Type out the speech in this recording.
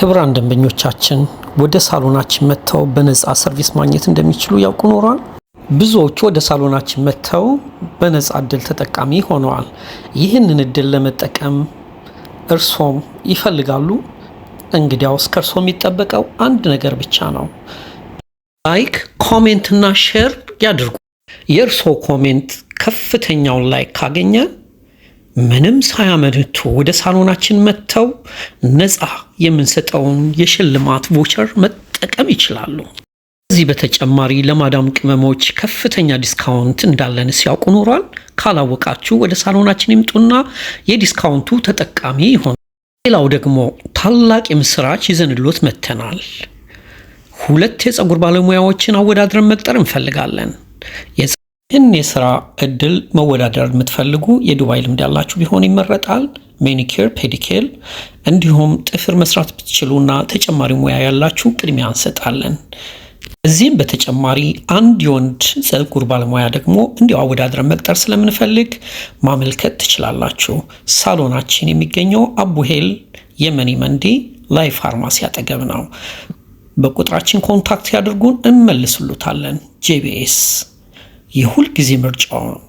ክቡራን ደንበኞቻችን ወደ ሳሎናችን መጥተው በነፃ ሰርቪስ ማግኘት እንደሚችሉ ያውቁ ኖሯል? ብዙዎቹ ወደ ሳሎናችን መጥተው በነፃ እድል ተጠቃሚ ሆነዋል። ይህንን እድል ለመጠቀም እርሶም ይፈልጋሉ? እንግዲያውስ ከእርሶ የሚጠበቀው አንድ ነገር ብቻ ነው። ላይክ፣ ኮሜንት እና ሼር ያድርጉ። የእርሶ ኮሜንት ከፍተኛውን ላይክ ካገኘ ምንም ሳያመነቱ ወደ ሳሎናችን መጥተው ነፃ የምንሰጠውን የሽልማት ቮቸር መጠቀም ይችላሉ። ከዚህ በተጨማሪ ለማዳም ቅመሞች ከፍተኛ ዲስካውንት እንዳለን ሲያውቁ ኖሯል? ካላወቃችሁ ወደ ሳሎናችን ይምጡና የዲስካውንቱ ተጠቃሚ ይሆኑ። ሌላው ደግሞ ታላቅ የምስራች ይዘንሎት መጥተናል። 2 የፀጉር ባለሙያዎችን አወዳድረን መቅጠር እንፈልጋለን። ይህን የስራ እድል መወዳደር የምትፈልጉ የዱባይ ልምድ ያላችሁ ቢሆን ይመረጣል። ሜኒኬር፣ ፔዲኬር እንዲሁም ጥፍር መስራት ብትችሉና ተጨማሪ ሙያ ያላችሁ ቅድሚያ እንሰጣለን። እዚህም በተጨማሪ አንድ የወንድ ፀጉር ባለሙያ ደግሞ እንዲሁ አወዳድረን መቅጠር ስለምንፈልግ ማመልከት ትችላላችሁ። ሳሎናችን የሚገኘው አቡሄል የመኒ መንዲ ላይ ፋርማሲ አጠገብ ነው። በቁጥራችን ኮንታክት ያድርጉን፣ እንመልስሉታለን። ጄቢኤስ የሁል ጊዜ ምርጫው ነው።